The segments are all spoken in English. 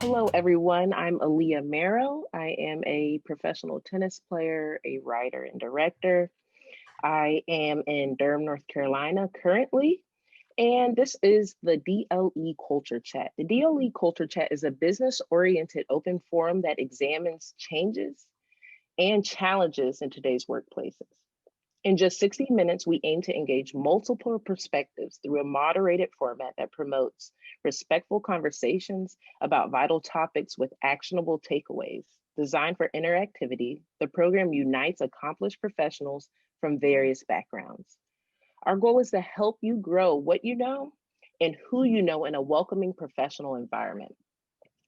Hello, everyone. I'm Aaliyah Merrill. I am a professional tennis player, a writer, and director. I am in Durham, North Carolina currently, and this is the DLE Culture Chat. The DLE Culture Chat is a business oriented open forum that examines changes and challenges in today's workplaces. In just 60 minutes, we aim to engage multiple perspectives through a moderated format that promotes respectful conversations about vital topics with actionable takeaways. Designed for interactivity, the program unites accomplished professionals from various backgrounds. Our goal is to help you grow what you know and who you know in a welcoming professional environment.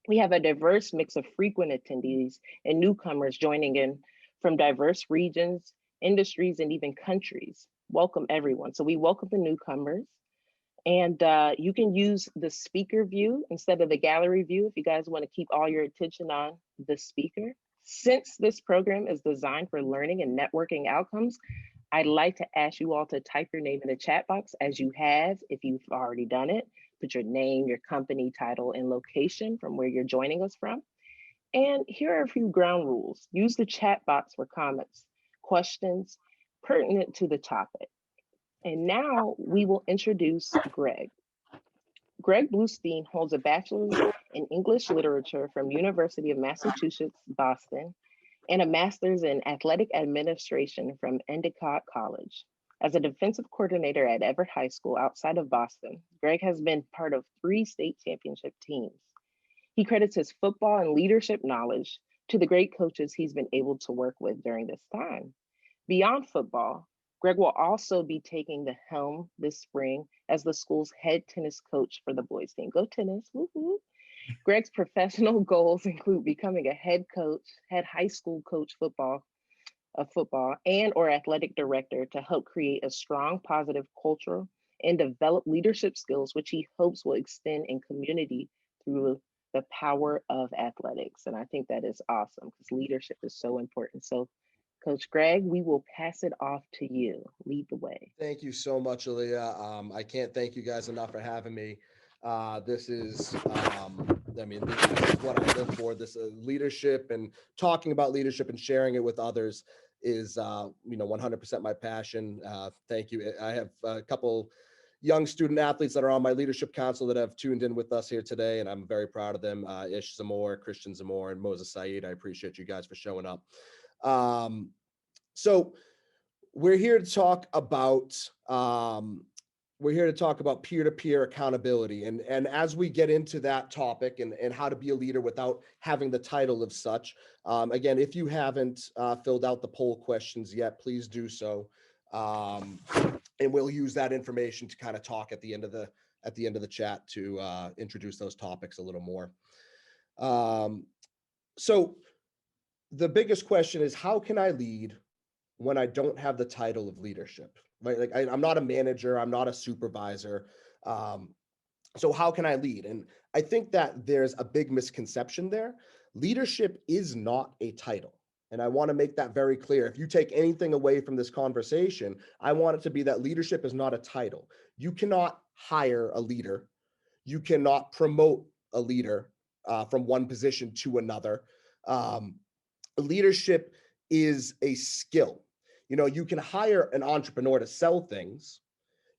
We have a diverse mix of frequent attendees and newcomers joining in from diverse regions, industries, and even countries. Welcome everyone. So we welcome the newcomers, and you can use the speaker view instead of the gallery view if you guys want to keep all your attention on the speaker. Since this program is designed for learning and networking outcomes, I'd like to ask you all to type your name in the chat box as you have, if you've already done it. Put your name, your company title, and location from where you're joining us from. And here are a few ground rules. Use the chat box for comments, questions pertinent to the topic. And now we will introduce Greg. Greg Bluestein holds a bachelor's in English literature from University of Massachusetts, Boston, and a master's in athletic administration from Endicott College. As a defensive coordinator at Everett High School outside of Boston, Greg has been part of 3 state championship teams. He credits his football and leadership knowledge to the great coaches he's been able to work with during this time. Beyond football, Greg will also be taking the helm this spring as the school's head tennis coach for the boys team. Go tennis, woo-hoo. Greg's professional goals include becoming a head coach, head high school coach of football, and or athletic director to help create a strong, positive culture and develop leadership skills, which he hopes will extend in community through the power of athletics. And I think that is awesome because leadership is so important. So Coach Greg, we will pass it off to you. Lead the way. Thank you so much, Aaliyah. I can't thank you guys enough for having me. This is, this is what I live for. This leadership and talking about leadership and sharing it with others is, 100% my passion. Thank you. I have a couple young student athletes that are on my leadership council that have tuned in with us here today, and I'm very proud of them. Ish Zamor, Christian Zamor, and Moses Saeed. I appreciate you guys for showing up. So we're here to talk about peer-to-peer accountability, and as we get into that topic and how to be a leader without having the title of such, again, if you haven't filled out the poll questions yet, please do so, and we'll use that information to kind of talk at the end of the chat to introduce those topics a little more. So the biggest question is, how can I lead when I don't have the title of leadership, right? Like I'm not a manager, I'm not a supervisor. So how can I lead? And I think that there's a big misconception there. Leadership is not a title. And I want to make that very clear. If you take anything away from this conversation, I want it to be that leadership is not a title. You cannot hire a leader. You cannot promote a leader from one position to another. Leadership is a skill. You can hire an entrepreneur to sell things.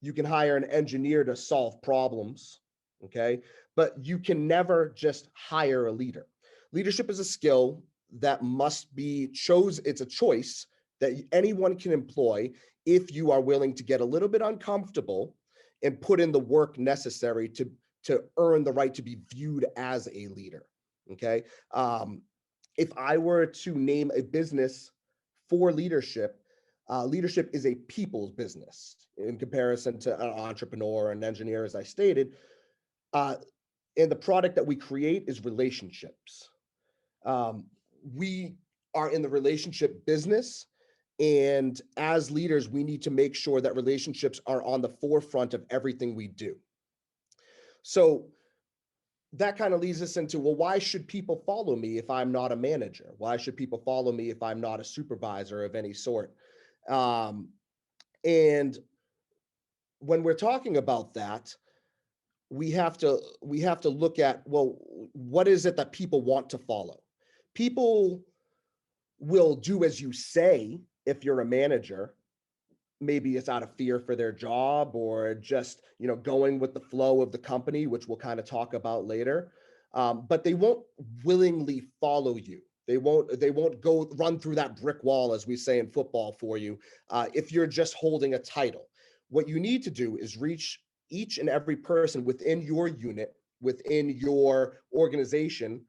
You can hire an engineer to solve problems, okay? But you can never just hire a leader. Leadership is a skill that must be it's a choice that anyone can employ if you are willing to get a little bit uncomfortable and put in the work necessary to earn the right to be viewed as a leader, okay? If I were to name a business for leadership, leadership is a people's business in comparison to an entrepreneur and engineer, as I stated. And the product that we create is relationships. We are in the relationship business. And as leaders, we need to make sure that relationships are on the forefront of everything we do. So that kind of leads us into, well, why should people follow me if I'm not a manager? Why should people follow me if I'm not a supervisor of any sort? And when we're talking about that, we have to look at, well, what is it that people want to follow? People will do as you say if you're a manager. Maybe it's out of fear for their job, or just, going with the flow of the company, which we'll kind of talk about later. But they won't willingly follow you. They won't go run through that brick wall, as we say in football, for you, if you're just holding a title. What you need to do is reach each and every person within your unit, within your organization,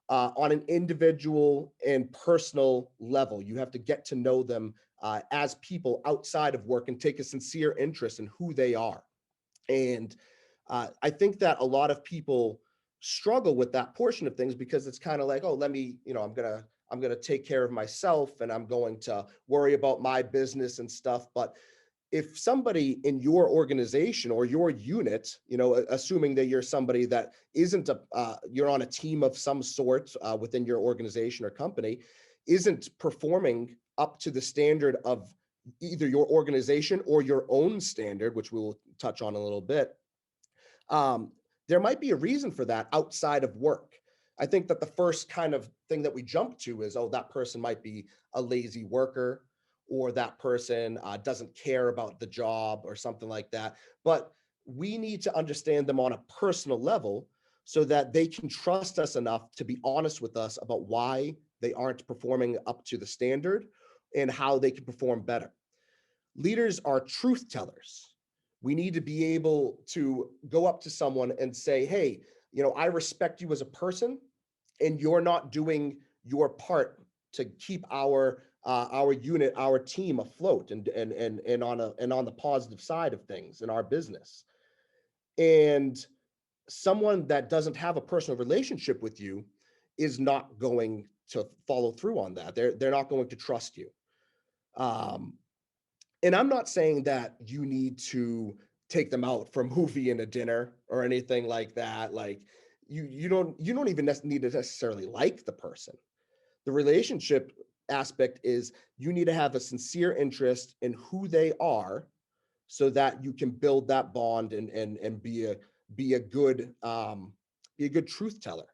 on an individual and personal level. You have to get to know them as people outside of work, and take a sincere interest in who they are. And I think that a lot of people struggle with that portion of things, because it's kind of like, oh, let me, I'm gonna take care of myself, and I'm going to worry about my business and stuff. But if somebody in your organization or your unit, assuming that you're somebody that isn't you're on a team of some sort within your organization or company, isn't performing up to the standard of either your organization or your own standard, which we'll touch on a little bit, um, there might be a reason for that outside of work. I think that the first kind of thing that we jump to is, oh, that person might be a lazy worker, or that person doesn't care about the job, or something like that. But we need to understand them on a personal level, so that they can trust us enough to be honest with us about why they aren't performing up to the standard, and how they can perform better. Leaders are truth tellers. We need to be able to go up to someone and say, hey, I respect you as a person, and you're not doing your part to keep our unit, our team afloat, and on the positive side of things in our business. And someone that doesn't have a personal relationship with you is not going to follow through on that. They're not going to trust you. Um, and I'm not saying that you need to take them out for a movie and a dinner or anything like that. Like, you don't even need to necessarily like the person. The relationship aspect is, you need to have a sincere interest in who they are, so that you can build that bond, and be a good truth teller.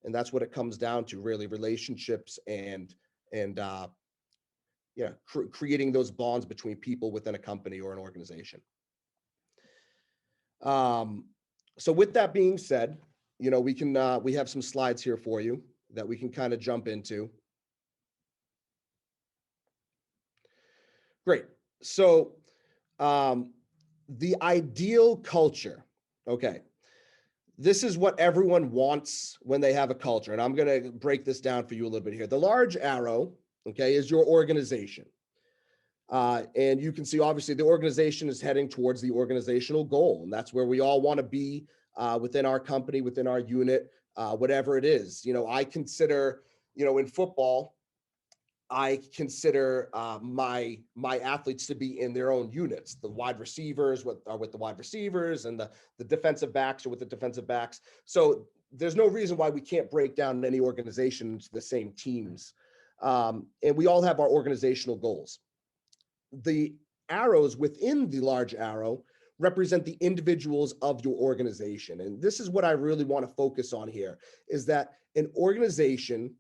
And that's what it comes down to, really: relationships, and yeah, creating those bonds between people within a company or an organization. Um, so with that being said, we have some slides here for you that we can kind of jump into. Great. So the ideal culture. Okay. This is what everyone wants when they have a culture. And I'm going to break this down for you a little bit here. The large arrow, okay, is your organization. And you can see, obviously, the organization is heading towards the organizational goal. And that's where we all want to be within our company, within our unit, whatever it is. I consider, in football, I consider my athletes to be in their own units. The wide receivers are with the wide receivers, and the defensive backs are with the defensive backs. So there's no reason why we can't break down any organization into the same teams. And we all have our organizational goals. The arrows within the large arrow represent the individuals of your organization. And this is what I really want to focus on here, is that an organization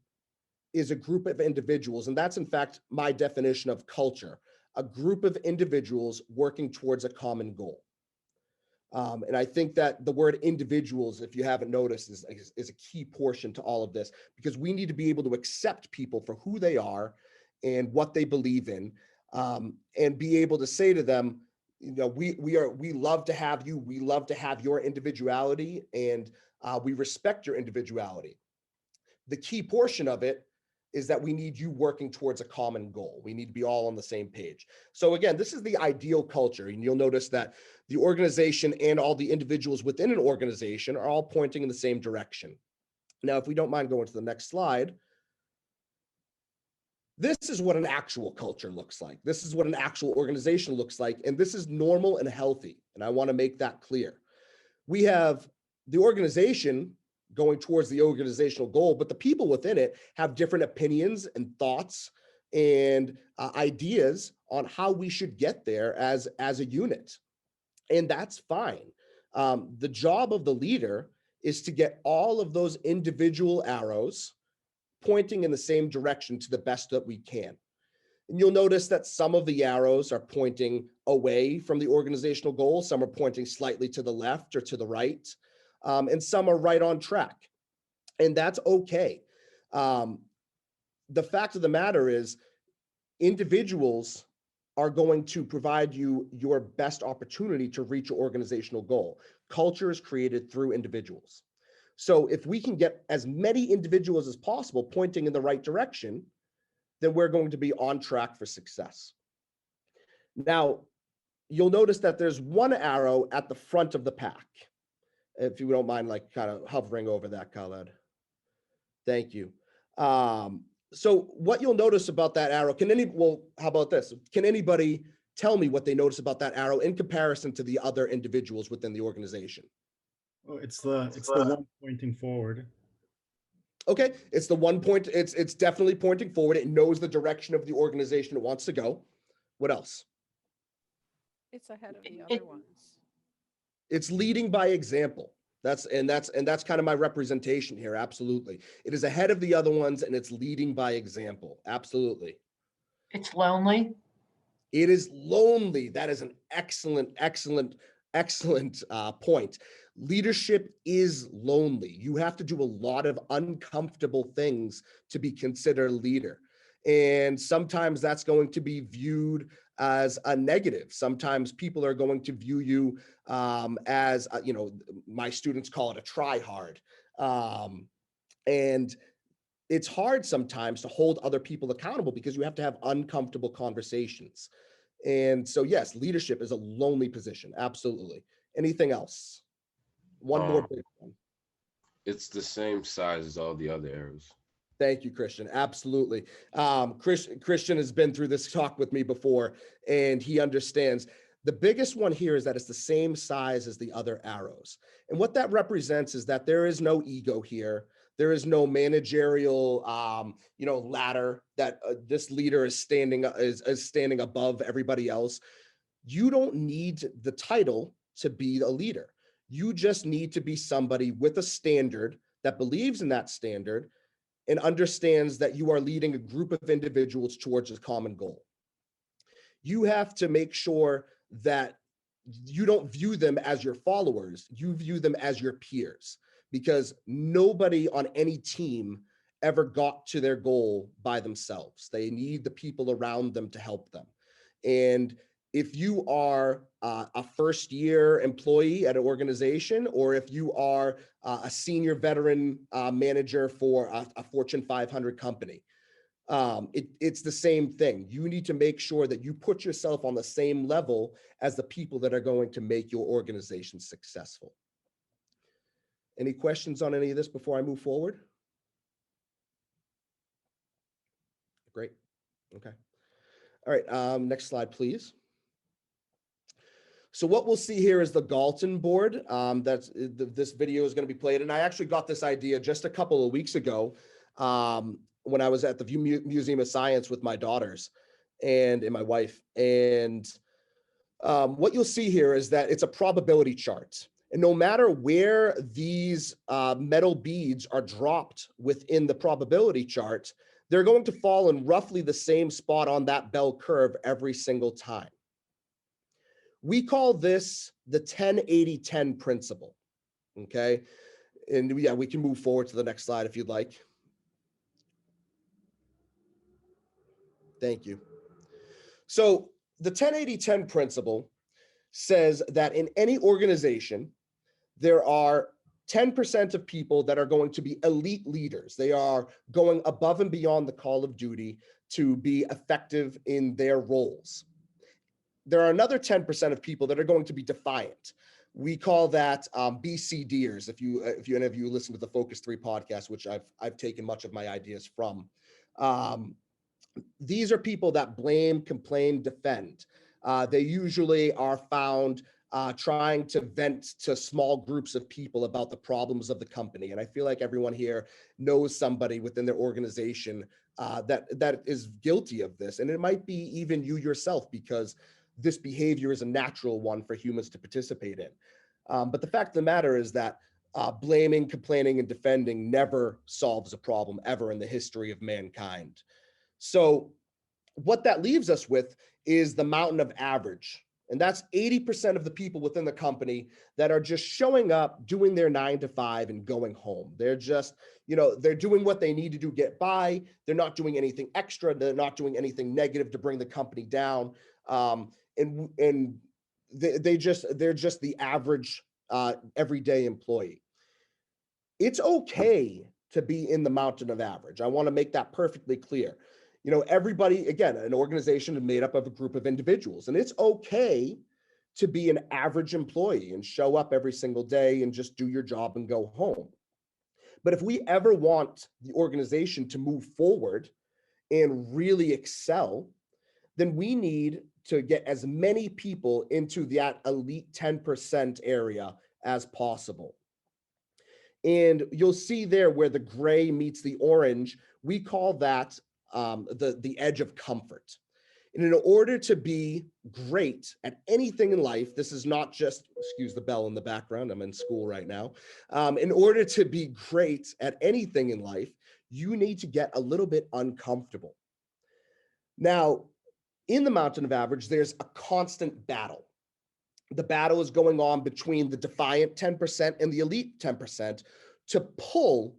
is a group of individuals, and that's in fact my definition of culture: a group of individuals working towards a common goal. And I think that the word individuals, if you haven't noticed, is a key portion to all of this, because we need to be able to accept people for who they are and what they believe in, and be able to say to them, we love to have you, we love to have your individuality, and we respect your individuality. The key portion of it is that we need you working towards a common goal. We need to be all on the same page. So again, this is the ideal culture. And you'll notice that the organization and all the individuals within an organization are all pointing in the same direction. Now, if we don't mind going to the next slide, this is what an actual culture looks like. This is what an actual organization looks like. And this is normal and healthy. And I want to make that clear. We have the organization going towards the organizational goal, but the people within it have different opinions and thoughts and ideas on how we should get there as a unit. And that's fine. The job of the leader is to get all of those individual arrows pointing in the same direction to the best that we can. And you'll notice that some of the arrows are pointing away from the organizational goal. Some are pointing slightly to the left or to the right, and some are right on track. And that's okay. The fact of the matter is, individuals are going to provide you your best opportunity to reach your organizational goal. Culture is created through individuals. So if we can get as many individuals as possible pointing in the right direction, then we're going to be on track for success. Now, you'll notice that there's one arrow at the front of the pack. If you don't mind, like kind of hovering over that, Khaled. Thank you. So what you'll notice about that arrow, how about this? Can anybody tell me what they notice about that arrow in comparison to the other individuals within the organization? Oh, it's the one pointing forward. Okay, it's the one point, it's definitely pointing forward. It knows the direction of the organization it wants to go. What else? It's ahead of the other ones. It's leading by example. That's kind of my representation here. Absolutely. It is ahead of the other ones and it's leading by example. Absolutely. It's lonely. It is lonely. That is an excellent point. Leadership is lonely. You have to do a lot of uncomfortable things to be considered a leader. And sometimes that's going to be viewed as a negative. Sometimes people are going to view you as, my students call it a try hard. And it's hard sometimes to hold other people accountable because you have to have uncomfortable conversations. And so, yes, leadership is a lonely position. Absolutely. Anything else? One more big one. It's the same size as all the other arrows. Thank you, Christian. Absolutely. Christian has been through this talk with me before, and he understands. The biggest one here is that it's the same size as the other arrows. And what that represents is that there is no ego here. There is no managerial, ladder that this leader is standing above everybody else. You don't need the title to be a leader. You just need to be somebody with a standard that believes in that standard and understands that you are leading a group of individuals towards a common goal. You have to make sure that you don't view them as your followers, you view them as your peers, because nobody on any team ever got to their goal by themselves. They need the people around them to help them. And if you are a first-year employee at an organization, or if you are a senior veteran manager for a Fortune 500 company, it's the same thing. You need to make sure that you put yourself on the same level as the people that are going to make your organization successful. Any questions on any of this before I move forward? Great. Okay. All right. Next slide, please. So what we'll see here is the Galton board. This video is going to be played. And I actually got this idea just a couple of weeks ago when I was at the Museum of Science with my daughters and my wife. And what you'll see here is that it's a probability chart. And no matter where these metal beads are dropped within the probability chart, they're going to fall in roughly the same spot on that bell curve every single time. We call this the 10-80-10 principle, okay? And yeah, we can move forward to the next slide if you'd like. Thank you. So the 10-80-10 principle says that in any organization, there are 10% of people that are going to be elite leaders. They are going above and beyond the call of duty to be effective in their roles. There are another 10% of people that are going to be defiant. We call that BCDers. If any of you listen to the Focus 3 podcast, which I've taken much of my ideas from, these are people that blame, complain, defend. They usually are found trying to vent to small groups of people about the problems of the company. And I feel like everyone here knows somebody within their organization that is guilty of this. And it might be even you yourself, because this behavior is a natural one for humans to participate in. But the fact of the matter is that blaming, complaining, and defending never solves a problem ever in the history of mankind. So what that leaves us with is the mountain of average. And that's 80% of the people within the company that are just showing up, doing their 9 to 5 and going home. They're just, they're doing what they need to do, get by. They're not doing anything extra. They're not doing anything negative to bring the company down. And they're just the average everyday employee. It's okay to be in the mountain of average. I want to make that perfectly clear. Everybody, again, an organization is made up of a group of individuals, and it's okay to be an average employee and show up every single day and just do your job and go home. But if we ever want the organization to move forward and really excel, then we need to get as many people into that elite 10% area as possible. And you'll see there where the gray meets the orange, we call that the edge of comfort. And in order to be great at anything in life, this is not just, excuse the bell in the background, I'm in school right now. In order to be great at anything in life, you need to get a little bit uncomfortable. Now, in the mountain of average, there's a constant battle. The battle is going on between the defiant 10% and the elite 10% to pull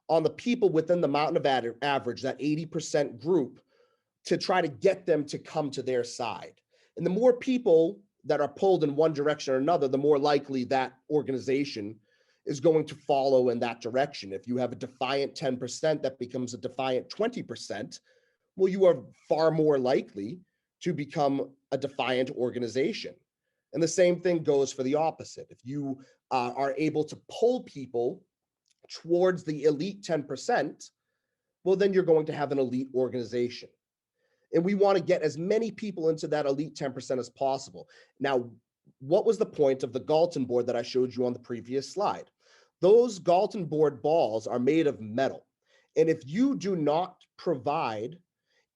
on the people within the mountain of average, that 80% group, to try to get them to come to their side. And the more people that are pulled in one direction or another, the more likely that organization is going to follow in that direction. If you have a defiant 10% that becomes a defiant 20%, well, you are far more likely to become a defiant organization. And the same thing goes for the opposite. If you are able to pull people towards the elite 10%, well, then you're going to have an elite organization. And we want to get as many people into that elite 10% as possible. Now, what was the point of the Galton board that I showed you on the previous slide? Those Galton board balls are made of metal. And if you do not provide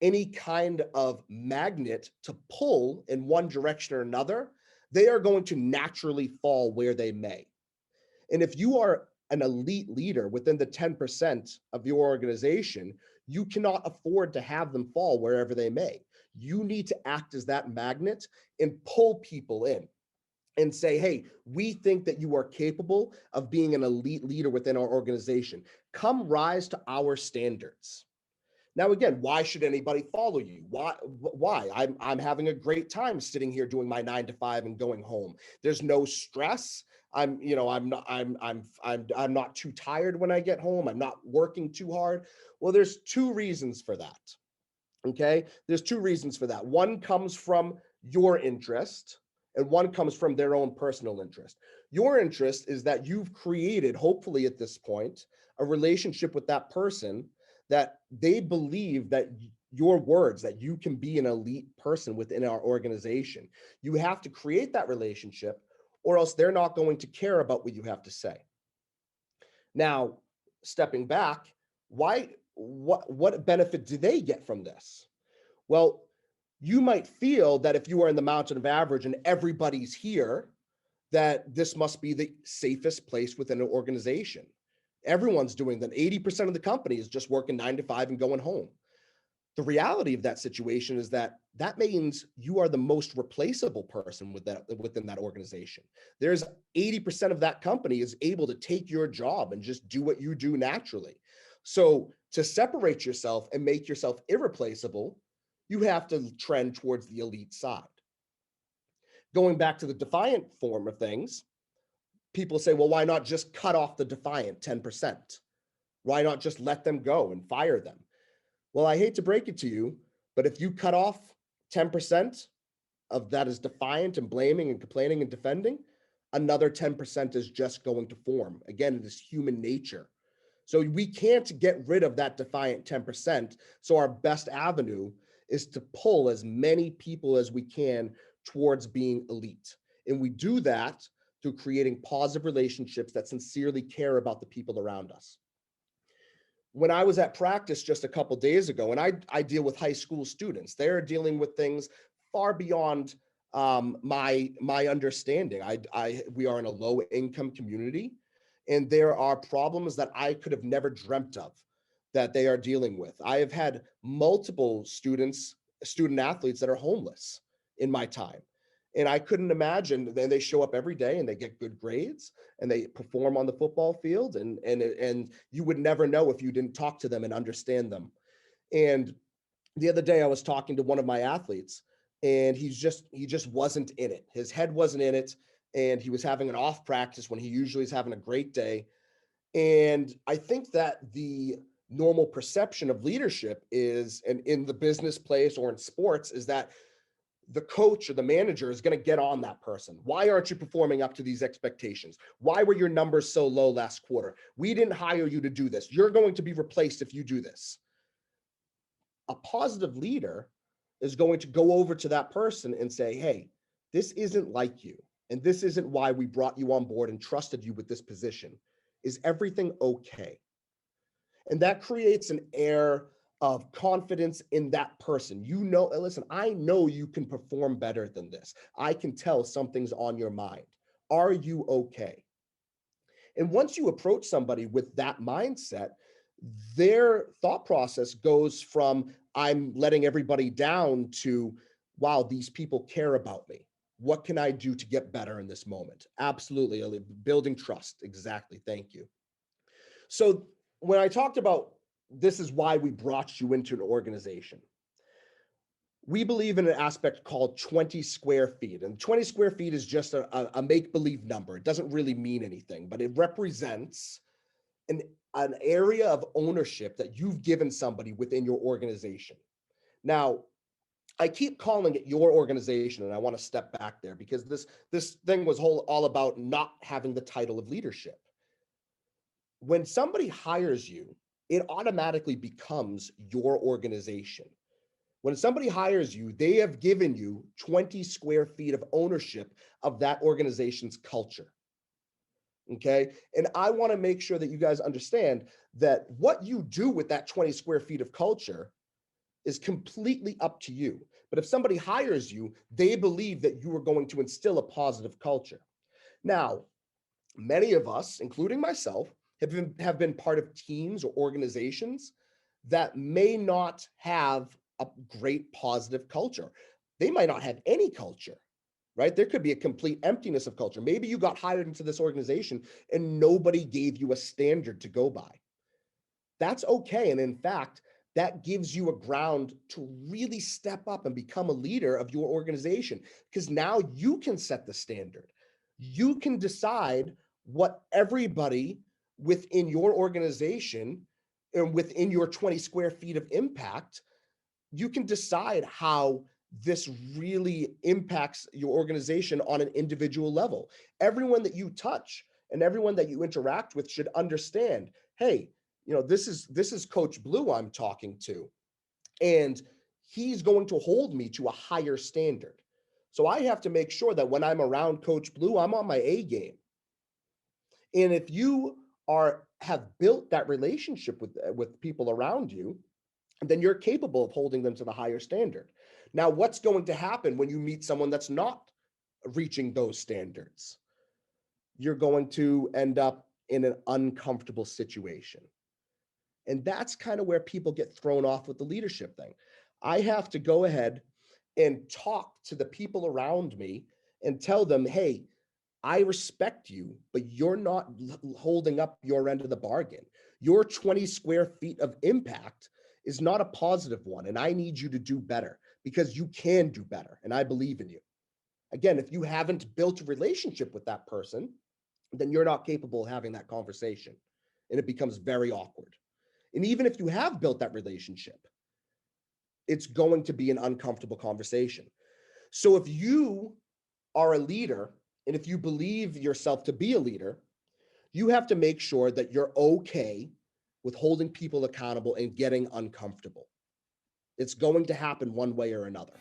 any kind of magnet to pull in one direction or another, they are going to naturally fall where they may. And if you are an elite leader within the 10% of your organization, you cannot afford to have them fall wherever they may. You need to act as that magnet and pull people in and say, hey, we think that you are capable of being an elite leader within our organization. Come rise to our standards. Now, again, why should anybody follow you? Why? I'm having a great time sitting here doing my 9 to 5 and going home. There's no stress. I'm not too tired when I get home. I'm not working too hard. Well, there's two reasons for that. Okay, there's two reasons for that. One comes from your interest, and one comes from their own personal interest. Your interest is that you've created, hopefully at this point, a relationship with that person that they believe that your words, that you can be an elite person within our organization. You have to create that relationship, or else they're not going to care about what you have to say. Now, stepping back, what benefit do they get from this? Well, you might feel that if you are in the mountain of average and everybody's here, that this must be the safest place within an organization. Everyone's doing that. 80% of the company is just working 9 to 5 and going home. The reality of that situation is that means you are the most replaceable person within that organization. There's 80% of that company is able to take your job and just do what you do naturally. So to separate yourself and make yourself irreplaceable, you have to trend towards the elite side. Going back to the defiant form of things, people say, well, why not just cut off the defiant 10%? Why not just let them go and fire them? Well, I hate to break it to you, but if you cut off 10% of that is defiant and blaming and complaining and defending, another 10% is just going to form. Again, it is human nature. So we can't get rid of that defiant 10%. So our best avenue is to pull as many people as we can towards being elite. And we do that through creating positive relationships that sincerely care about the people around us. When I was at practice just a couple days ago, and I deal with high school students, they're dealing with things far beyond my understanding. We are in a low income community, and there are problems that I could have never dreamt of that they are dealing with. I have had multiple student athletes that are homeless in my time. And I couldn't imagine. Then they show up every day and they get good grades and they perform on the football field. And you would never know if you didn't talk to them and understand them. And the other day I was talking to one of my athletes, and he just wasn't in it. His head wasn't in it, and he was having an off practice when he usually is having a great day. And I think that the normal perception of leadership is, and in the business place or in sports, is that the coach or the manager is going to get on that person. Why aren't you performing up to these expectations? Why were your numbers so low last quarter? We didn't hire you to do this. You're going to be replaced if you do this. A positive leader is going to go over to that person and say, hey, this isn't like you. And this isn't why we brought you on board and trusted you with this position. Is everything okay? And that creates an air of confidence in that person. You know, listen, I know you can perform better than this. I can tell something's on your mind. Are you okay? And once you approach somebody with that mindset, their thought process goes from I'm letting everybody down to, wow, these people care about me. What can I do to get better in this moment? Absolutely. Building trust. Exactly. Thank you. So when I talked about this is why we brought you into an organization, we believe in an aspect called 20 square feet. And 20 square feet is just a make-believe number. It doesn't really mean anything, but it represents an area of ownership that you've given somebody within your organization. Now, I keep calling it your organization, and I want to step back there because this thing was all about not having the title of leadership. When somebody hires you, it automatically becomes your organization. When somebody hires you, they have given you 20 square feet of ownership of that organization's culture. Okay. And I want to make sure that you guys understand that what you do with that 20 square feet of culture is completely up to you. But if somebody hires you, they believe that you are going to instill a positive culture. Now, many of us, including myself, have been part of teams or organizations that may not have a great positive culture. They might not have any culture, right? There could be a complete emptiness of culture. Maybe you got hired into this organization and nobody gave you a standard to go by. That's okay. And in fact, that gives you a ground to really step up and become a leader of your organization, because now you can set the standard. You can decide what everybody within your organization and within your 20 square feet of impact, you can decide how this really impacts your organization on an individual level. Everyone that you touch and everyone that you interact with should understand, hey, this is Coach Blue I'm talking to, and he's going to hold me to a higher standard. So I have to make sure that when I'm around Coach Blue, I'm on my A game. And if you have built that relationship with people around you, then you're capable of holding them to the higher standard. Now, what's going to happen when you meet someone that's not reaching those standards? You're going to end up in an uncomfortable situation. And that's kind of where people get thrown off with the leadership thing. I have to go ahead and talk to the people around me and tell them, hey, I respect you, but you're not holding up your end of the bargain. Your 20 square feet of impact is not a positive one, and I need you to do better because you can do better, and I believe in you. Again, if you haven't built a relationship with that person, then you're not capable of having that conversation, and it becomes very awkward. And even if you have built that relationship, it's going to be an uncomfortable conversation. So if you are a leader, and if you believe yourself to be a leader, you have to make sure that you're okay with holding people accountable and getting uncomfortable. It's going to happen one way or another.